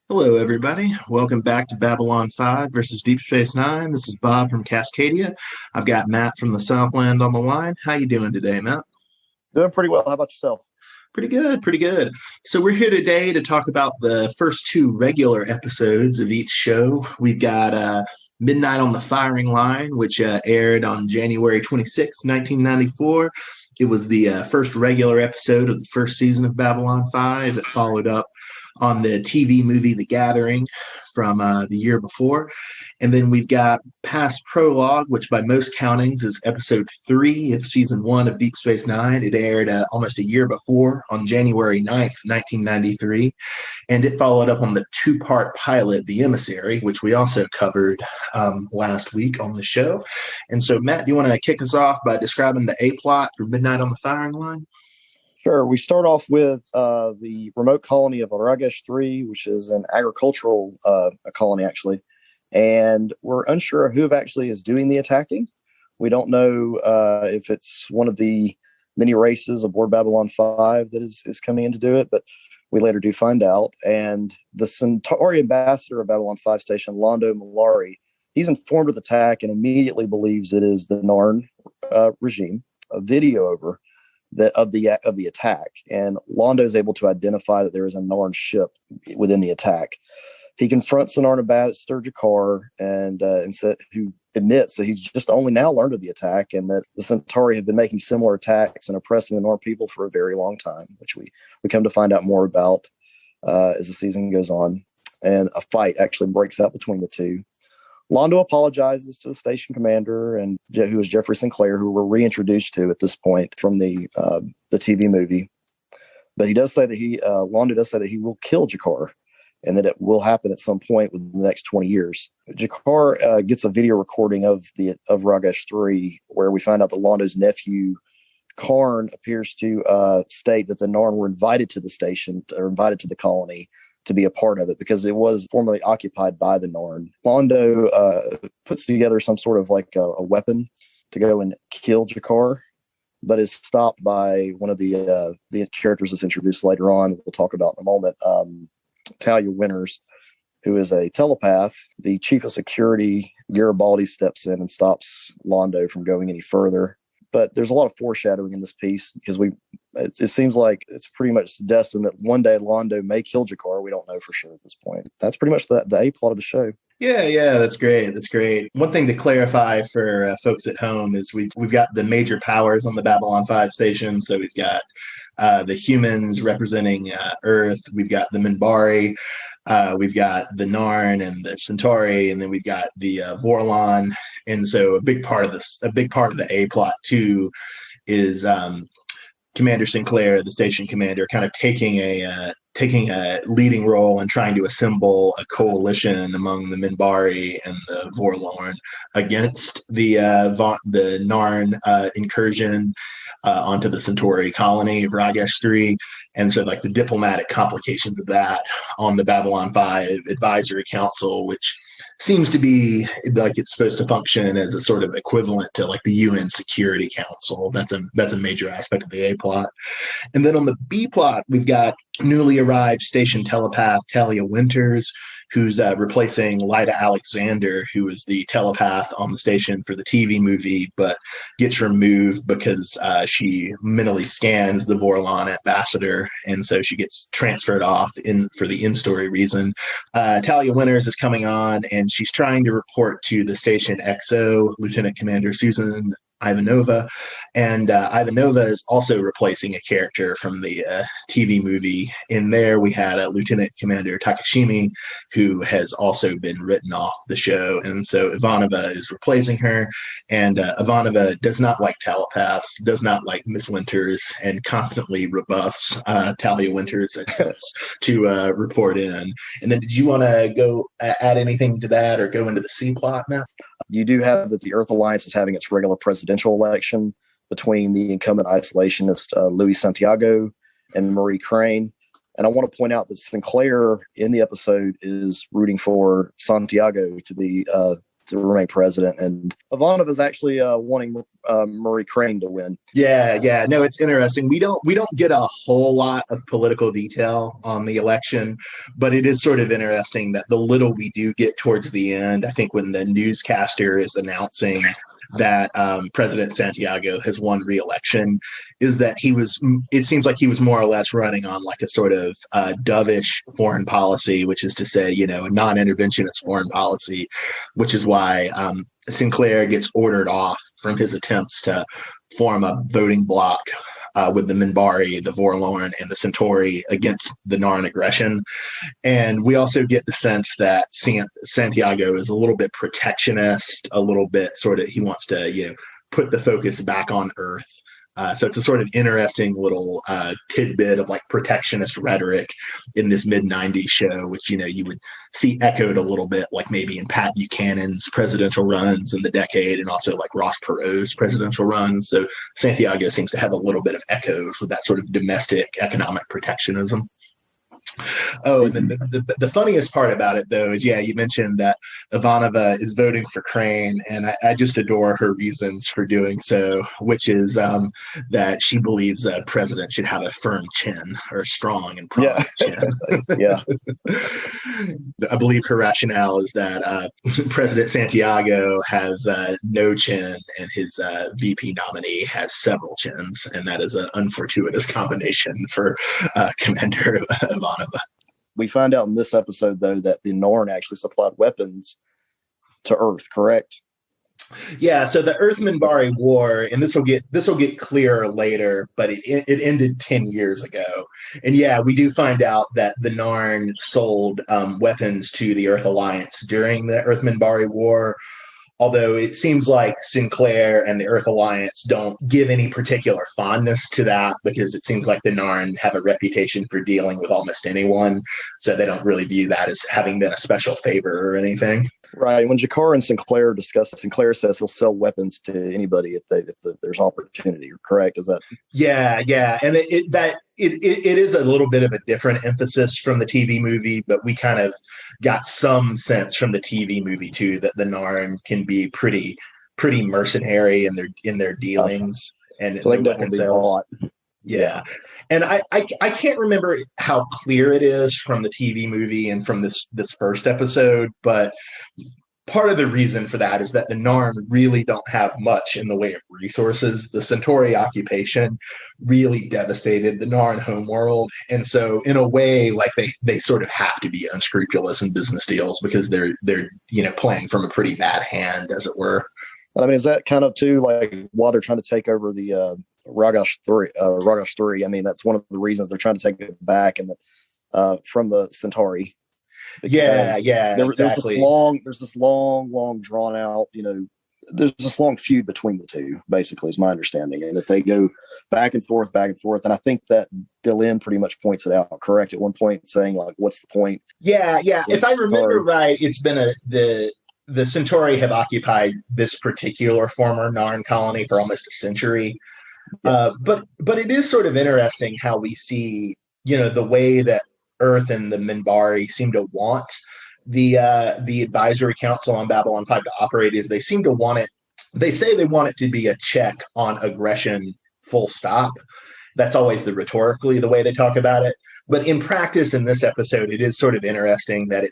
Hello, everybody. Welcome back to Babylon 5 versus Deep Space Nine. This is Bob from Cascadia. I've got Matt from the Southland on the line. How you doing today, Matt? Doing pretty well. How about yourself? Pretty good, pretty good. So we're here today to talk about the first two regular episodes of each show. We've got Midnight on the Firing Line, which aired on January 26, 1994. It was the first regular episode of the first season of Babylon 5. It followed up on the TV movie The Gathering from the year before. And then we've got past Prologue, which by most countings is episode 3 of season 1 of Deep Space Nine. It aired almost a year before on January 9th, 1993. And it followed up on the 2-part pilot, The Emissary, which we also covered last week on the show. And so, Matt, do you want to kick us off by describing the A-plot for Midnight on the Firing Line? Sure. We start off with the remote colony of Aragesh 3, which is an agricultural colony, actually. And we're unsure of who actually is doing the attacking. We don't know if it's one of the many races aboard Babylon 5 that is coming in to do it, but we later do find out. And the Centauri ambassador of Babylon 5 station, Londo Mollari, he's informed of the attack and immediately believes it is the Narn regime. A video over of the attack, and Londo is able to identify that there is a Narn ship within the attack. He confronts the Narn ambassador Jakar and who admits that he's just only now learned of the attack and that the Centauri have been making similar attacks and oppressing the Narn people for a very long time, which we come to find out more about as the season goes on. And a fight actually breaks out between the two. Londo apologizes to the station commander, and who is Jeffrey Sinclair, who we're reintroduced to at this point from the TV movie. But he does say that Londo does say that he will kill Jakar, and that it will happen at some point within the next 20 years. Jakar gets a video recording of Ragesh 3, where we find out that Londo's nephew Karn appears to state that the Narn were invited to the station, or invited to the colony, to be a part of it because it was formerly occupied by the Narn. Londo puts together some sort of like a weapon to go and kill Jakar, but is stopped by one of the characters that's introduced later on. We'll talk about in a moment. Talia Winters, who is a telepath. The chief of security, Garibaldi, steps in and stops Londo from going any further. But there's a lot of foreshadowing in this piece because it seems like it's pretty much destined that one day Londo may kill Jakar. We don't know for sure at this point. That's pretty much the A-plot of the show. Yeah, that's great. That's great. One thing to clarify for folks at home is we've got the major powers on the Babylon 5 station. So we've got the humans representing Earth. We've got the Minbari. We've got the Narn and the Centauri, and then we've got the Vorlon. And so a big part of the A plot too is Commander Sinclair, the station commander, kind of taking a leading role in trying to assemble a coalition among the Minbari and the Vorlon against the Narn incursion onto the Centauri colony of Ragesh 3. And so like the diplomatic complications of that on the Babylon 5 Advisory Council, which seems to be like it's supposed to function as a sort of equivalent to like the UN Security Council. That's a major aspect of the A plot. And then on the B plot, we've got newly arrived station telepath Talia Winters, who's replacing Lyda Alexander, who is the telepath on the station for the TV movie, but gets removed because she mentally scans the Vorlon ambassador, and so she gets transferred off for the in-story reason. Talia Winters is coming on, and she's trying to report to the station XO, Lieutenant Commander Susan Ivanova, and Ivanova is also replacing a character from the TV movie. In there, we had Lieutenant Commander Takashimi, who has also been written off the show, and so Ivanova is replacing her. And Ivanova does not like telepaths, does not like Miss Winters, and constantly rebuffs Talia Winters' attempts to report in. And then, did you want to go add anything to that, or go into the C plot now? You do have that the Earth Alliance is having its regular presidential election between the incumbent isolationist Louis Santiago and Marie Crane. And I want to point out that Sinclair in the episode is rooting for Santiago to be to remain president. And Ivanov is actually wanting Marie Crane to win. Yeah. No, it's interesting. We don't get a whole lot of political detail on the election, but it is sort of interesting that the little we do get towards the end, I think when the newscaster is announcing that President Santiago has won re-election, is that it seems like he was more or less running on like a sort of dovish foreign policy, which is to say, a non-interventionist foreign policy, which is why Sinclair gets ordered off from his attempts to form a voting bloc with the Minbari, the Vorlorn, and the Centauri against the Narn aggression. And we also get the sense that Santiago is a little bit protectionist, a little bit sort of, he wants to, put the focus back on Earth. So it's a sort of interesting little tidbit of like protectionist rhetoric in this mid-90s show, which, you would see echoed a little bit like maybe in Pat Buchanan's presidential runs in the decade, and also like Ross Perot's presidential runs. So Santiago seems to have a little bit of echoes with that sort of domestic economic protectionism. Oh, and then the funniest part about it, though, is, you mentioned that Ivanova is voting for Crane, and I just adore her reasons for doing so, which is that she believes a president should have a firm chin, or a strong and prominent chin. Yeah. I believe her rationale is that President Santiago has no chin, and his VP nominee has several chins, and that is an unfortuitous combination for Commander Ivanova. We find out in this episode, though, that the Narn actually supplied weapons to Earth, correct? Yeah, so the Earth Minbari War, and this will get clearer later, but it ended 10 years ago. And we do find out that the Narn sold weapons to the Earth Alliance during the Earth Minbari War. Although it seems like Sinclair and the Earth Alliance don't give any particular fondness to that, because it seems like the Narn have a reputation for dealing with almost anyone. So they don't really view that as having been a special favor or anything. Right. When Jakar and Sinclair discuss it, Sinclair says he'll sell weapons to anybody if there's opportunity. Correct? Is that? Yeah. And it is a little bit of a different emphasis from the TV movie, but we kind of got some sense from the TV movie too that the Narn can be pretty mercenary in their dealings and so they can definitely be bought. Yeah. And I can't remember how clear it is from the TV movie and from this first episode, but part of the reason for that is that the Narn really don't have much in the way of resources. The Centauri occupation really devastated the Narn homeworld. And so in a way, like they sort of have to be unscrupulous in business deals, because they're playing from a pretty bad hand, as it were. I mean, is that kind of too like why they're trying to take over the Ragash 3? I mean, that's one of the reasons they're trying to take it back and from the Centauri. Exactly. There's this long drawn out, there's this long feud between the two, basically, is my understanding, and that they go back and forth. And I think that Dylan pretty much points it out, correct, at one point, saying like, what's the point? Yeah. If I remember right, it's been the Centauri have occupied this particular former Narn colony for almost a century. Yes. But it is sort of interesting how we see, the way that Earth and the Minbari seem to want the advisory council on Babylon 5 to operate is they seem to want it. They say they want it to be a check on aggression, full stop. That's always rhetorically the way they talk about it. But in practice, in this episode, it is sort of interesting that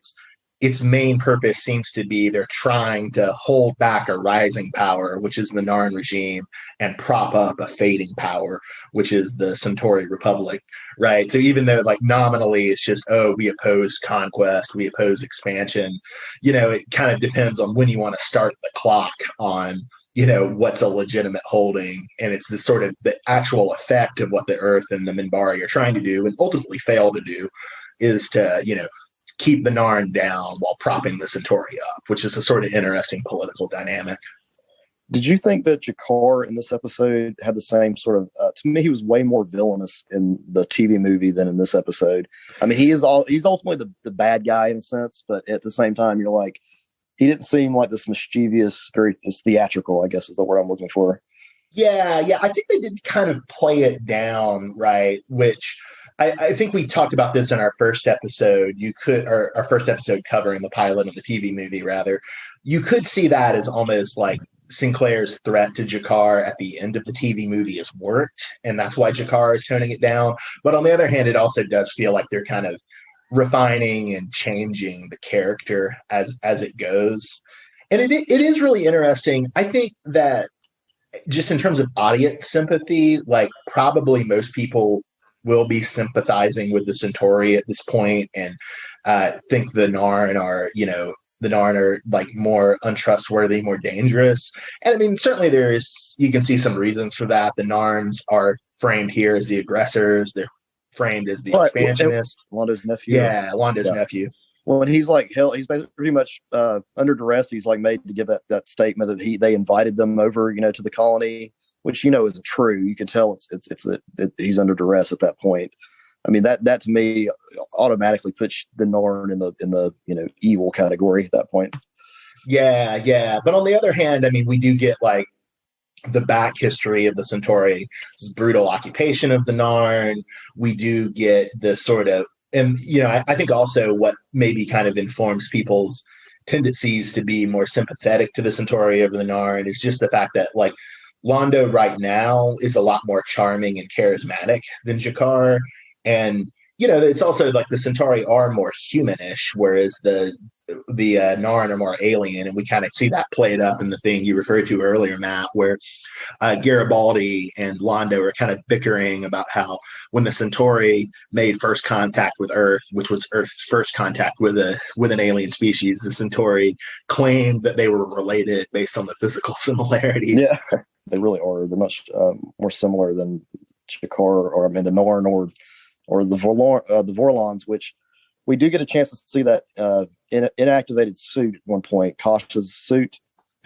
its main purpose seems to be they're trying to hold back a rising power, which is the Narn regime, and prop up a fading power, which is the Centauri Republic, right? So even though like nominally it's just, we oppose conquest, we oppose expansion, it kind of depends on when you want to start the clock on, what's a legitimate holding. And it's this sort of the actual effect of what the Earth and the Minbari are trying to do and ultimately fail to do is to, keep the Narn down while propping the Centauri up, which is a sort of interesting political dynamic. Did you think that Jakar in this episode had the same sort of, to me, he was way more villainous in the TV movie than in this episode. I mean, he's ultimately the bad guy in a sense, but at the same time, you're like, he didn't seem like this mischievous, this theatrical, I guess is the word I'm looking for. Yeah. I think they did kind of play it down, right? Which, I think we talked about this in our first episode. Our first episode covering the pilot of the TV movie, rather. You could see that as almost like Sinclair's threat to Jakar at the end of the TV movie has worked, and that's why Jakar is toning it down. But on the other hand, it also does feel like they're kind of refining and changing the character as it goes. And it is really interesting. I think that just in terms of audience sympathy, like probably most people will be sympathizing with the Centauri at this point and think the Narn are like more untrustworthy, more dangerous. And I mean, certainly you can see some reasons for that. The Narns are framed here as the aggressors. They're framed as the expansionists. Londo's nephew. Yeah, Londo's nephew. Well, when he's like hell, he's basically pretty much under duress. He's like made to give that statement that they invited them over, to the colony, which isn't true. You can tell he's under duress at that point. I mean that to me automatically puts the Narn in the evil category at that point. Yeah. But on the other hand, I mean, we do get like the back history of the Centauri, brutal occupation of the Narn. We do get the sort of, and I think also what maybe kind of informs people's tendencies to be more sympathetic to the Centauri over the Narn is just the fact that like Londo right now is a lot more charming and charismatic than Jakar. And, it's also like the Centauri are more humanish, whereas the Narn are more alien. And we kind of see that played up in the thing you referred to earlier, Matt, where Garibaldi and Londo are kind of bickering about how when the Centauri made first contact with Earth, which was Earth's first contact with an alien species, the Centauri claimed that they were related based on the physical similarities. Yeah, they really are. They're much more similar than Jakar the Narn or the Vorlons, which we do get a chance to see that inactivated suit at one point, Kosh's suit,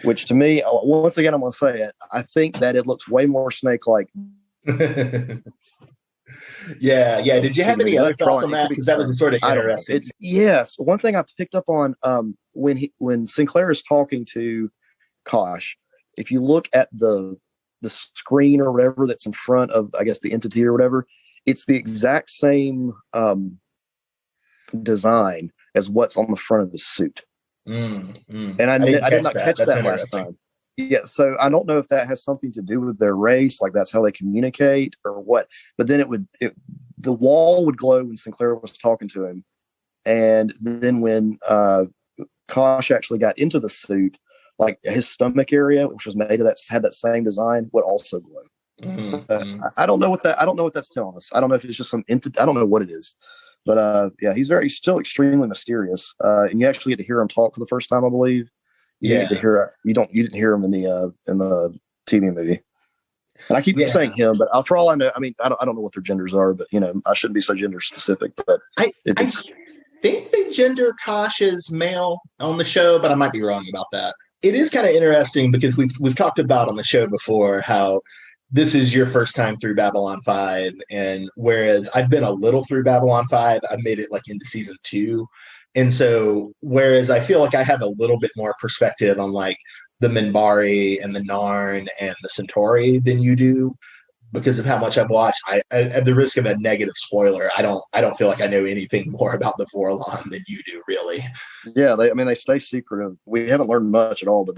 which to me, once again, I'm going to say it, I think that it looks way more snake-like. Yeah. Did you have any other thoughts on that? Because that was sort of interesting. Yes. One thing I picked up on when Sinclair is talking to Kosh, if you look at the screen or whatever that's in front of, I guess, the entity or whatever, it's the exact same design as what's on the front of the suit. And I did not catch that last time. Yeah, so I don't know if that has something to do with their race, like that's how they communicate or what. But then the wall would glow when Sinclair was talking to him, and then when Kosh actually got into the suit, like his stomach area, which was made of that, had that same design, would also glow. So, I don't know what that's telling us. I don't know if it's just some I don't know what it is, but he's still extremely mysterious. And you actually get to hear him talk for the first time, I believe. You didn't hear him in the TV movie. And I keep saying him, but for all I know, I mean, I don't know what their genders are, but I shouldn't be so gender specific. But I think they gender Kosh as male on the show, but I might be wrong about that. It is kind of interesting because we've talked about on the show before how this is your first time through Babylon 5, and whereas I've been a little through Babylon 5, I've made it like into season 2. And so whereas I feel like I have a little bit more perspective on like the Minbari and the Narn and the Centauri than you do, because of how much I've watched, I at the risk of a negative spoiler, I don't feel like I know anything more about the Vorlon than you do, really. Yeah, they stay secretive. We haven't learned much at all, but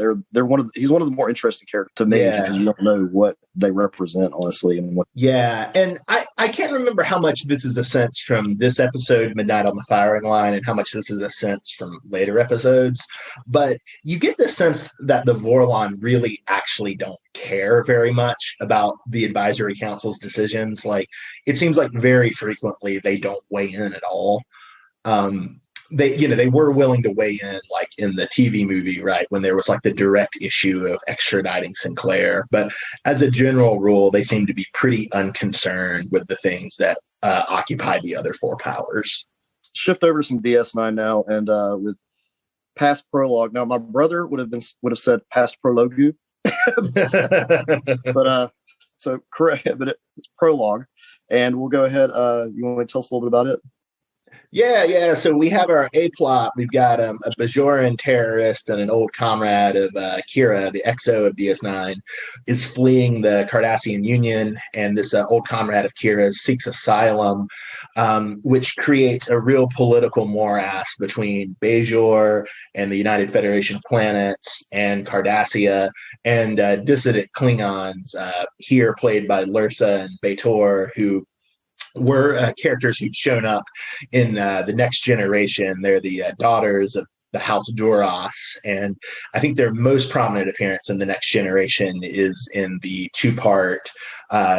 he's one of the more interesting characters to me, because you don't know what they represent, honestly. And I can't remember how much this is a sense from this episode, Midnight on the Firing Line, and how much this is a sense from later episodes, but you get the sense that the Vorlon really actually don't care very much about the advisory council's decisions. Like, it seems like very frequently they don't weigh in at all. They were willing to weigh in, like in the TV movie, right, when there was like the direct issue of extraditing Sinclair. But as a general rule, they seem to be pretty unconcerned with the things that occupy the other four powers. Shift over to some DS9 now, and with past prologue. Now, my brother would have said past prologue, but so correct, but it's prologue, and we'll go ahead. You want to tell us a little bit about it? Yeah. So we have our A plot. We've got a Bajoran terrorist and an old comrade of Kira, the XO of DS9, is fleeing the Cardassian Union, and this old comrade of Kira seeks asylum, which creates a real political morass between Bajor and the United Federation of Planets and Cardassia and dissident Klingons, here played by Lursa and B'Etor, who were characters who'd shown up in the Next Generation. They're the daughters of the House Duras, and I think their most prominent appearance in the Next Generation is in the two-part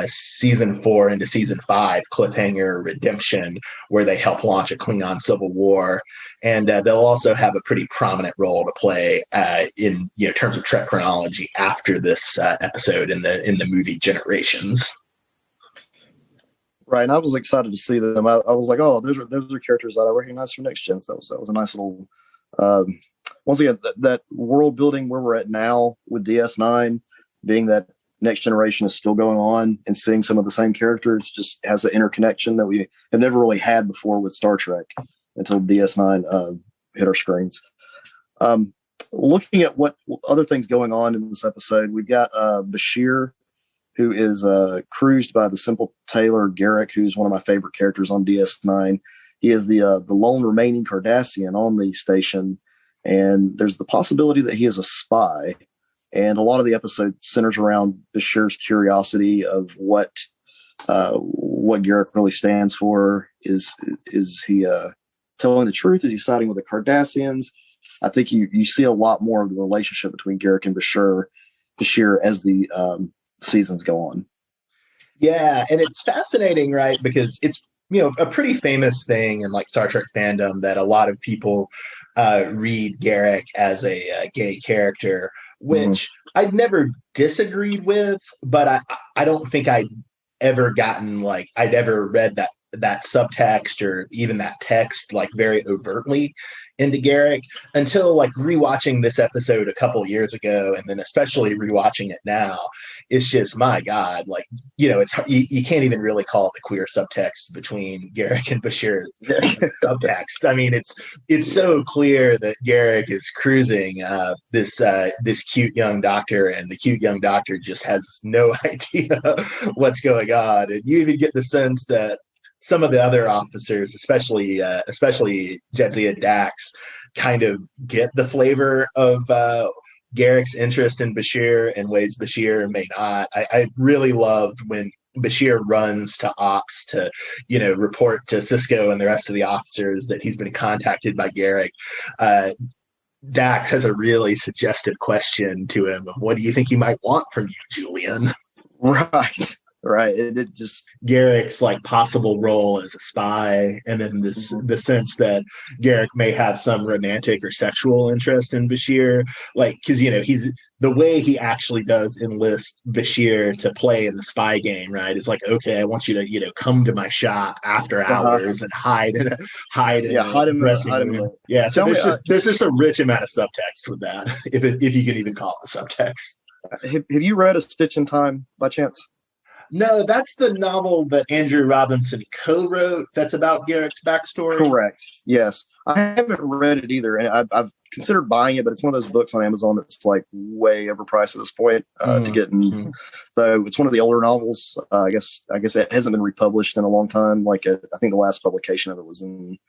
season 4 into season 5 cliffhanger Redemption, where they help launch a Klingon civil war, and they'll also have a pretty prominent role to play in terms of Trek chronology after this episode in the movie Generations. Right, and I was excited to see them. I was like, oh, those are characters that I recognize from Next Gen. So that was a nice little. Once again, that world building where we're at now with DS9, being that Next Generation is still going on, and seeing some of the same characters just has an interconnection that we have never really had before with Star Trek until DS9 hit our screens. Looking at what other things going on in this episode, we've got Bashir, who is cruised by the simple tailor Garrick, who's one of my favorite characters on DS9. He is the lone remaining Cardassian on the station, and there's the possibility that he is a spy. And a lot of the episode centers around Bashir's curiosity of what Garrick really stands for. Is he telling the truth? Is he siding with the Cardassians? I think you see a lot more of the relationship between Garrick and Bashir as the seasons go on. Yeah, and it's fascinating, right? Because it's a pretty famous thing in like Star Trek fandom that a lot of people read Garrick as a gay character, which I'd never disagreed with, but I don't think I'd ever read that subtext or even that text like very overtly into Garrick until like rewatching this episode a couple years ago, and then especially rewatching it now. It's just, my God, like, it's you can't even really call it the queer subtext between Garrick and Bashir subtext. I mean, it's so clear that Garrick is cruising this cute young doctor, and the cute young doctor just has no idea what's going on, and you even get the sense that some of the other officers, especially Jedzia Dax, kind of get the flavor of Garrick's interest in Bashir in ways Bashir may not. I really loved when Bashir runs to Ops to, report to Cisco and the rest of the officers that he's been contacted by Garrick. Dax has a really suggestive question to him of, what do you think he might want from you, Julian? Right. Right. It just Garrick's like possible role as a spy, and then the sense that Garrick may have some romantic or sexual interest in Bashir, like, because he's the way he actually does enlist Bashir to play in the spy game, right? It's like, okay, I want you to come to my shop after hours and hide in a dressing room. Yeah, so there's just a rich amount of subtext with that, if you can even call it a subtext. Have you read A Stitch in Time by chance? No, that's the novel that Andrew Robinson co-wrote. That's about Garrick's backstory. Correct. Yes, I haven't read it either, and I've considered buying it, but it's one of those books on Amazon that's like way overpriced at this point to get. So it's one of the older novels. I guess it hasn't been republished in a long time. Like I think the last publication of it was in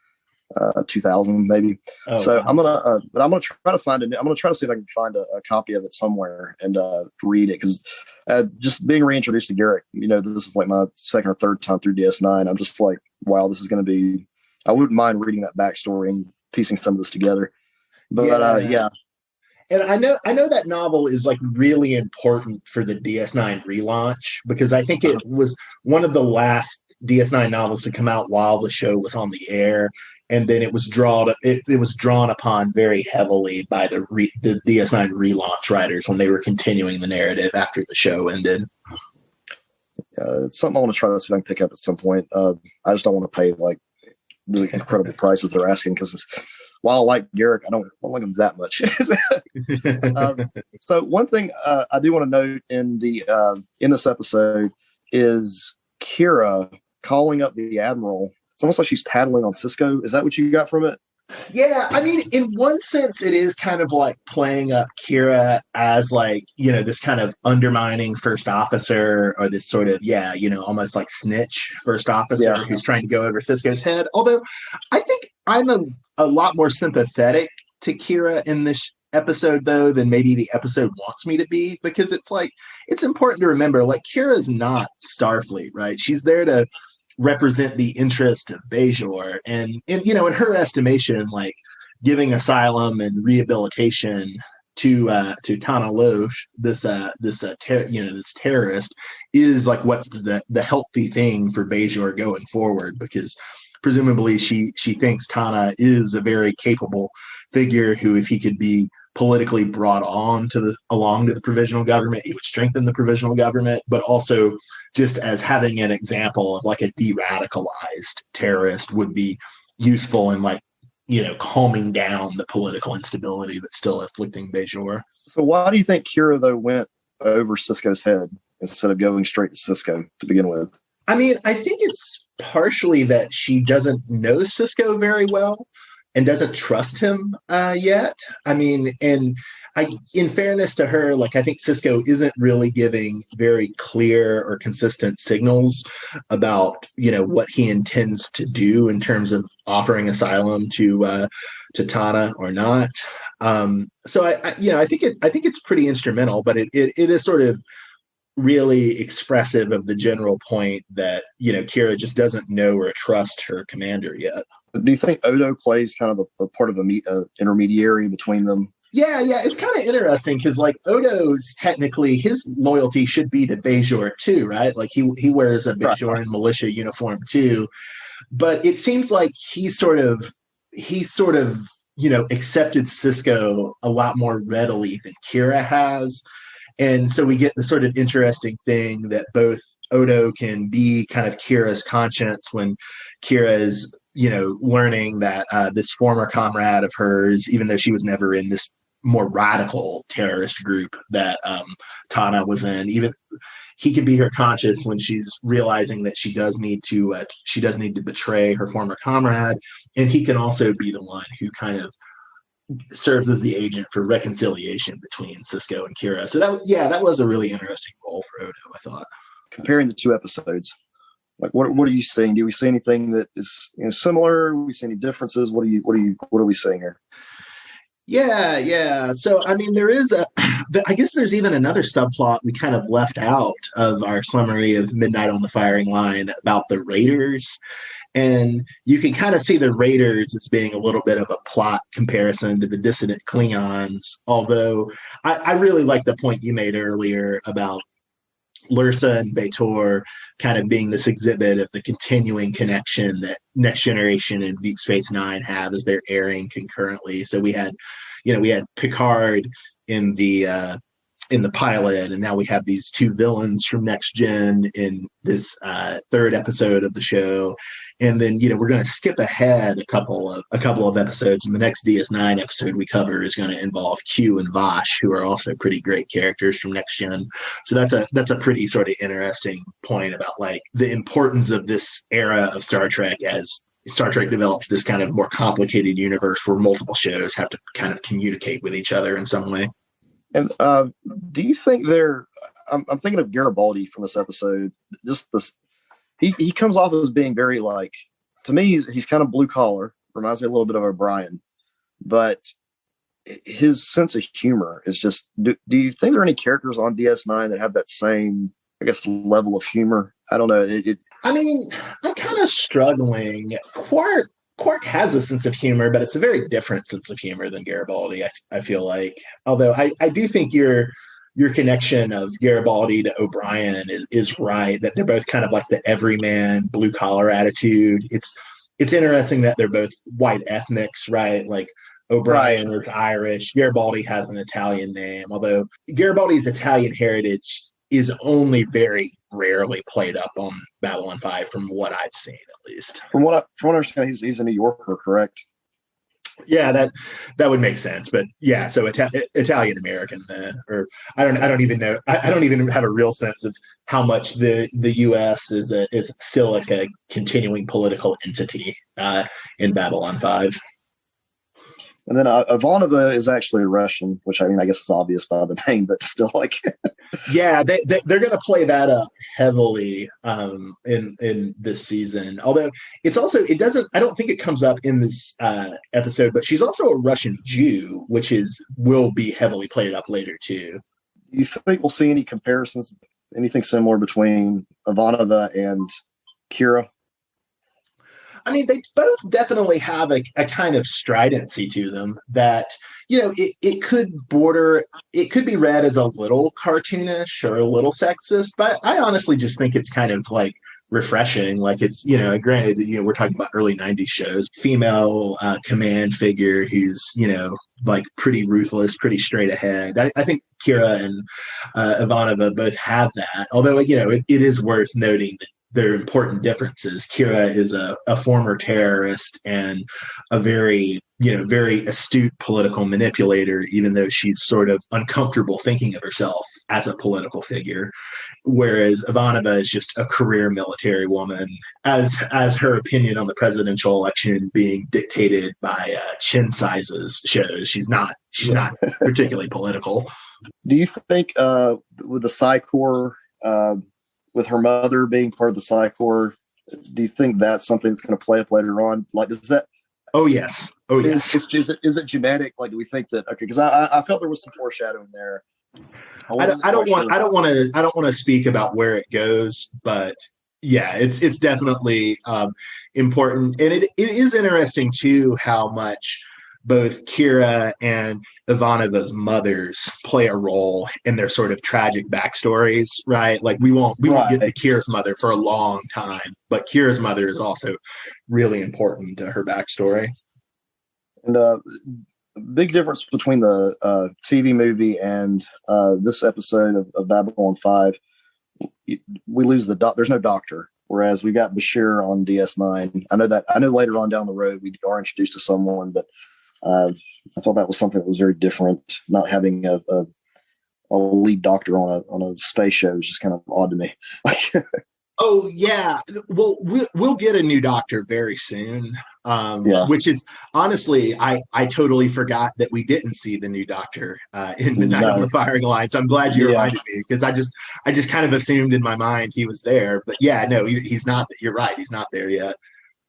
2000 maybe. So wow. I'm gonna try to find it. I'm gonna try to see if I can find a copy of it somewhere and read it, because just being reintroduced to Garrick, this is like my second or third time through DS9. I'm just like, wow, this is going to be. I wouldn't mind reading that backstory and piecing some of this together. But yeah. And I know that novel is like really important for the DS9 relaunch, because I think it was one of the last DS9 novels to come out while the show was on the air, and then it was drawn upon very heavily by the DS9 relaunch writers when they were continuing the narrative after the show ended. It's something I want to try to see if I can pick up at some point. I just don't want to pay like the incredible prices they're asking, because while I like Garrick, I don't like him that much. So one thing I do want to note in this episode is Kira calling up the Admiral it's almost like she's tattling on Sisko. Is that what you got from it? Yeah, I mean, in one sense, it is kind of like playing up Kira as like, this kind of undermining first officer, or this sort of, almost like snitch first officer who's trying to go over Sisko's head. Although I think I'm a lot more sympathetic to Kira in this episode, though, than maybe the episode wants me to be, because it's important to remember, like, Kira's not Starfleet, right? She's there to represent the interest of Bajor, and in her estimation, like, giving asylum and rehabilitation to Tana Loesch, this terrorist, is like what's the healthy thing for Bajor going forward, because presumably she thinks Tana is a very capable figure who, if he could be politically brought along to the provisional government, he would strengthen the provisional government, but also just as having an example of like a de-radicalized terrorist would be useful in, like, calming down the political instability that's still afflicting Bajor. So why do you think Kira, though, went over Sisko's head instead of going straight to Sisko to begin with? I mean, I think it's partially that she doesn't know Sisko very well and doesn't trust him yet. I mean, and in fairness to her, like, I think Sisko isn't really giving very clear or consistent signals about, what he intends to do in terms of offering asylum to Tana or not. So I think it's pretty instrumental, but it is sort of really expressive of the general point that, Kira just doesn't know or trust her commander yet. Do you think Odo plays kind of the part of a intermediary between them? Yeah, it's kind of interesting because, like, Odo's technically, his loyalty should be to Bajor too, right? Like, he wears a Bajoran militia uniform too, but it seems like he sort of accepted Sisko a lot more readily than Kira has. And so we get the sort of interesting thing that both Odo can be kind of Kira's conscience when Kira is, learning that this former comrade of hers, even though she was never in this more radical terrorist group that Tana was in, even he can be her conscience when she's realizing that she does need to betray her former comrade. And he can also be the one who kind of serves as the agent for reconciliation between Sisko and Kira. So that was a really interesting role for Odo, I thought. Comparing the two episodes, like, what are you seeing? Do we see anything that is similar? Do we see any differences? What are we seeing here? Yeah. So, I mean, I guess there's even another subplot we kind of left out of our summary of Midnight on the Firing Line about the Raiders. And you can kind of see the Raiders as being a little bit of a plot comparison to the dissident Klingons. Although I really like the point you made earlier about Lursa and B'Etor kind of being this exhibit of the continuing connection that Next Generation and Deep Space Nine have as they're airing concurrently. So we had Picard in the pilot, and now we have these two villains from Next Gen in this third episode of the show. And then, we're going to skip ahead a couple of episodes, and the next DS9 episode we cover is going to involve Q and Vosh, who are also pretty great characters from Next Gen. So that's a pretty sort of interesting point about, like, the importance of this era of Star Trek as Star Trek develops this kind of more complicated universe where multiple shows have to kind of communicate with each other in some way. And do you think I'm thinking of Garibaldi from this episode. Just this, he comes off as being very, like, to me, he's kind of blue collar. Reminds me a little bit of O'Brien, but his sense of humor is just. Do you think there are any characters on DS9 that have that same, I guess, level of humor? I don't know. I mean, I'm kind of struggling. Quark has a sense of humor, but it's a very different sense of humor than Garibaldi, I feel like. Although I do think your connection of Garibaldi to O'Brien is right, that they're both kind of like the everyman blue collar attitude. It's interesting that they're both white ethnics, right? Like, O'Brien is Irish. Garibaldi has an Italian name, although Garibaldi's Italian heritage is only very rarely played up on Babylon 5 from what I've seen, at least. From what I understand, he's a New Yorker, correct? Yeah, that would make sense. But yeah, so Italian American then, or I don't even know. I don't even have a real sense of how much the U.S. is still like a continuing political entity in Babylon 5. And then Ivanova is actually Russian, which I mean, I guess is obvious by the name, but still, like, Yeah, they're going to play that up heavily in this season. Although it doesn't. I don't think it comes up in this episode, but she's also a Russian Jew, which will be heavily played up later too. you think we'll see any comparisons, anything similar between Ivanova and Kira? I mean, they both definitely have a kind of stridency to them that, it could be read as a little cartoonish or a little sexist, but I honestly just think it's kind of like refreshing. Like it's, granted, we're talking about early 90s shows, female command figure who's, like pretty ruthless, pretty straight ahead. I think Kira and Ivanova both have that, although, it is worth noting that there are important differences. Kira is a former terrorist and a very astute political manipulator, even though she's sort of uncomfortable thinking of herself as a political figure. Whereas Ivanova is just a career military woman, as her opinion on the presidential election being dictated by chin sizes shows. She's not particularly political. Do you think with the Psi Corps, with her mother being part of the Psi Corps, do you think that's something that's going to play up later on? Like, is that? Oh yes. Is it genetic? Like, do we think that? Okay, because I felt there was some foreshadowing there. I don't want to speak about where it goes, but yeah, it's definitely important, and it is interesting too how much both Kira and Ivanova's mothers play a role in their sort of tragic backstories, right? Like we won't get to Kira's mother for a long time, but Kira's mother is also really important to her backstory. And big difference between the TV movie and this episode of Babylon 5. We lose there's no doctor, whereas we got Bashir on DS9. I know later on down the road we are introduced to someone, but I thought that was something that was very different. Not having a lead doctor on a space show is just kind of odd to me. Oh yeah, well we'll get a new doctor very soon. Which is honestly, I totally forgot that we didn't see the new doctor in Midnight on the Firing Line. So I'm glad you reminded me, because I just kind of assumed in my mind he was there, but yeah, no, he's not. You're right, he's not there yet.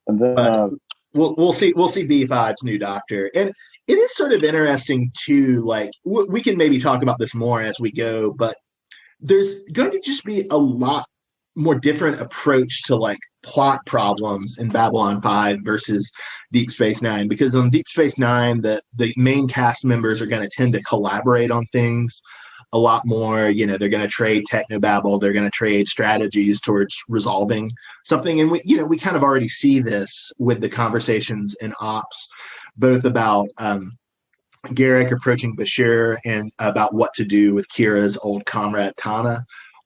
And then we'll see B5's new doctor, and it is sort of interesting too. Like we can maybe talk about this more as we go, but there's going to just be a lot more different approach to like plot problems in Babylon 5 versus Deep Space Nine, because on Deep Space Nine, the main cast members are going to tend to collaborate on things a lot more. They're going to trade technobabble, they're going to trade strategies towards resolving something. And we kind of already see this with the conversations in Ops, both about Garrick approaching Bashir and about what to do with Kira's old comrade Tana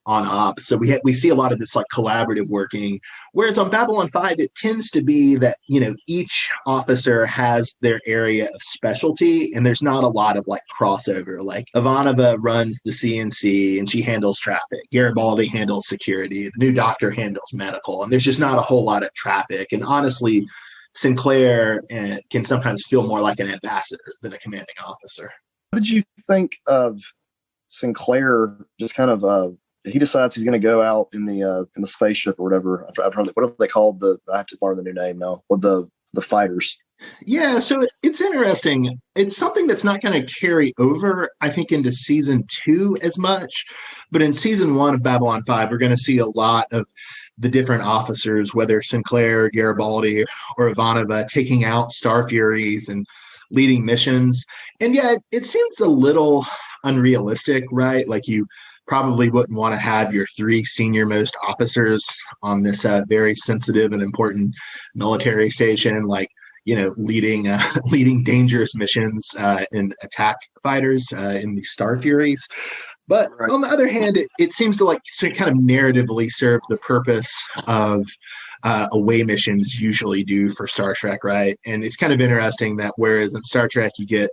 on Ops. So we see a lot of this like collaborative working, whereas on Babylon 5 it tends to be that each officer has their area of specialty, and there's not a lot of like crossover. Like Ivanova runs the CNC and she handles traffic, Garibaldi handles security, the new doctor handles medical, and there's just not a whole lot of traffic. And honestly, Sinclair can sometimes feel more like an ambassador than a commanding officer. What did you think of Sinclair just kind of he decides he's going to go out in the spaceship or whatever. What are they called? I have to learn the new name now. With the fighters. Yeah, so it's interesting. It's something that's not going to carry over, I think, into season 2 as much. But in season 1 of Babylon 5, we're going to see a lot of the different officers, whether Sinclair, Garibaldi, or Ivanova, taking out Star Furies and leading missions. And yeah, it seems a little unrealistic, right? Like you probably wouldn't want to have your 3 senior most officers on this very sensitive and important military station, like leading leading dangerous missions in attack fighters in the Star Furies. But Right. on the other hand, it seems to kind of narratively serve the purpose of away missions usually do for Star Trek, right? And it's kind of interesting that whereas in Star Trek you get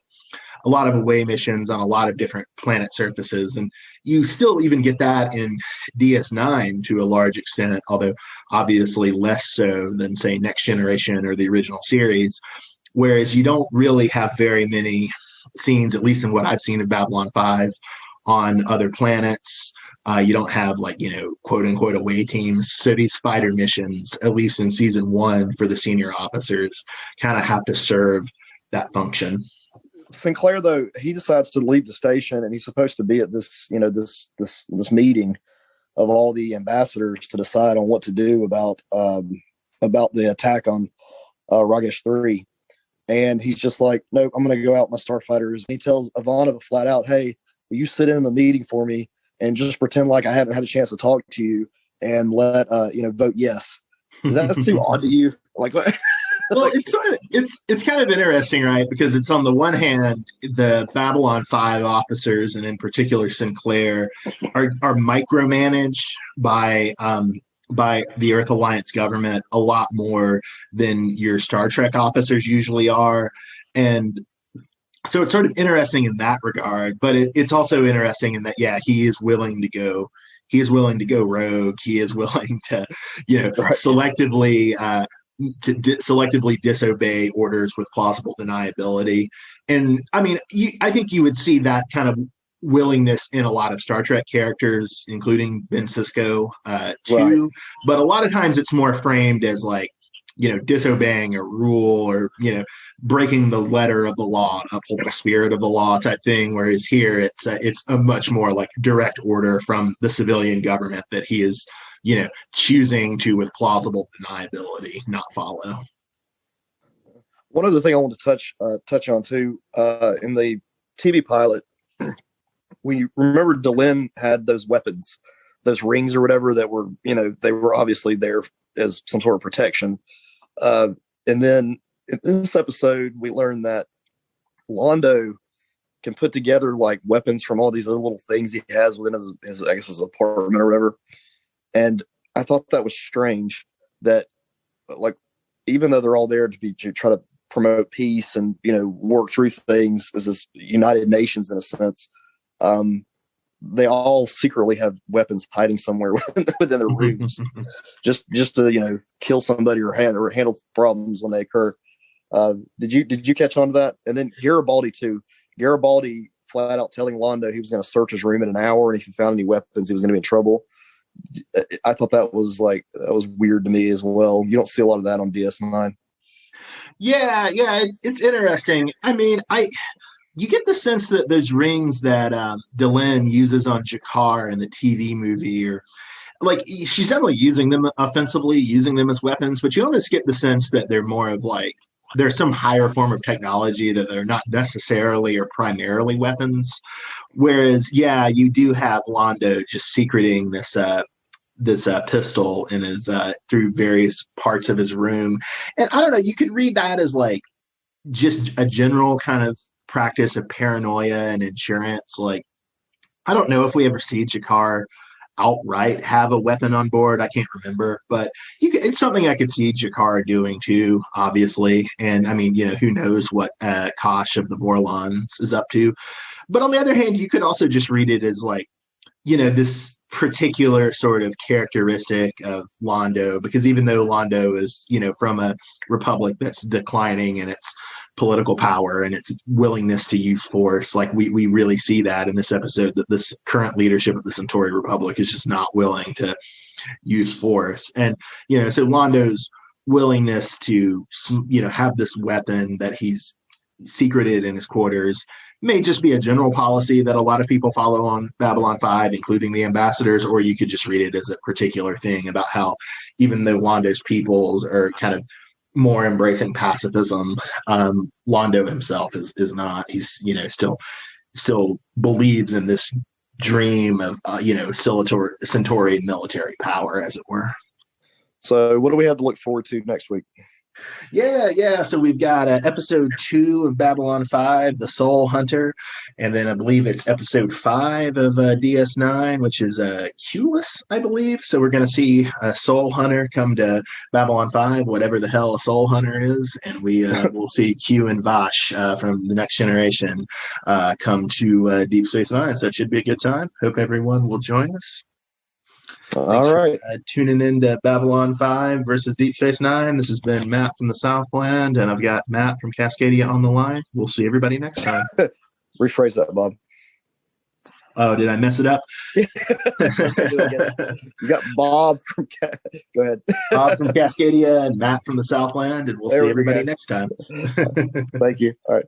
a lot of away missions on a lot of different planet surfaces, and you still even get that in DS9 to a large extent, although obviously less so than, say, Next Generation or the original series, whereas you don't really have very many scenes, at least in what I've seen of Babylon 5, on other planets. You don't have quote unquote away teams. So these spider missions, at least in season 1 for the senior officers, kind of have to serve that function. Sinclair, though, he decides to leave the station, and he's supposed to be at this meeting of all the ambassadors to decide on what to do about the attack on Ragesh 3. And he's just like, nope, I'm going to go out my starfighters. And he tells Ivanova flat out, hey, will you sit in the meeting for me and just pretend like I haven't had a chance to talk to you and let vote yes. That's too odd to you. Like what? Well, it's kind of interesting, right? Because it's on the one hand, the Babylon 5 officers, and in particular Sinclair, are micromanaged by the Earth Alliance government a lot more than your Star Trek officers usually are. And so it's sort of interesting in that regard, but it's also interesting in that, yeah, he is willing to go rogue. He is willing to, selectively selectively disobey orders with plausible deniability. And I mean, I think you would see that kind of willingness in a lot of Star Trek characters, including Ben Sisko, too. Right. But a lot of times it's more framed as disobeying a rule or, breaking the letter of the law, uphold the spirit of the law type thing. Whereas here it's a much more like direct order from the civilian government that he is, choosing to, with plausible deniability, not follow. One other thing I want to touch on too, in the TV pilot, we remember Delenn had those weapons, those rings or whatever that were, they were obviously there as some sort of protection. And then in this episode, we learned that Londo can put together like weapons from all these little things he has within his I guess his apartment or whatever. And I thought that was strange that, like, even though they're all there to try to promote peace and, work through things as this United Nations in a sense, they all secretly have weapons hiding somewhere within their rooms, just to kill somebody or handle problems when they occur. Did you catch on to that? And then Garibaldi too. Garibaldi flat out telling Londo he was going to search his room in an hour, and if he found any weapons, he was going to be in trouble. I thought that was weird to me as well. You don't see a lot of that on DS9. Yeah, it's interesting. I mean, you get the sense that those rings that Delenn uses on Jakar in the TV movie are she's definitely using them offensively, using them as weapons, but you almost get the sense that they're more of there's some higher form of technology that they're not necessarily or primarily weapons. Whereas, yeah, you do have Londo just secreting this pistol in his through various parts of his room. And I don't know, you could read that as just a general kind of practice of paranoia and insurance. I don't know if we ever see Jakar outright have a weapon on board. I can't remember, but it's something I could see Jakar doing too, obviously. And I mean, who knows what Kosh of the Vorlons is up to. But on the other hand, you could also just read it as this particular sort of characteristic of Londo, because even though Londo is, from a republic that's declining in its political power and its willingness to use force, we really see that in this episode, that this current leadership of the Centauri Republic is just not willing to use force. And, so Londo's willingness to, have this weapon that he's secreted in his quarters may just be a general policy that a lot of people follow on Babylon 5, including the ambassadors, or you could just read it as a particular thing about how even though Londo's peoples are kind of more embracing pacifism, Londo himself is not. He's, still believes in this dream of, Centauri military power, as it were. So what do we have to look forward to next week? Yeah. So we've got episode 2 of Babylon 5, The Soul Hunter, and then I believe it's episode 5 of DS9, which is Culus, I believe. So we're going to see a Soul Hunter come to Babylon 5, whatever the hell a Soul Hunter is, and we'll see Q and Vash from the Next Generation come to Deep Space Nine. So it should be a good time. Hope everyone will join us. Thanks All right. for tuning in to Babylon 5 versus Deep Space Nine. This has been Matt from the Southland, and I've got Matt from Cascadia on the line. We'll see everybody next time. Rephrase that, Bob. Oh, did I mess it up? You got Bob from go ahead. Bob from Cascadia and Matt from the Southland, and we'll see everybody next time. Thank you. All right.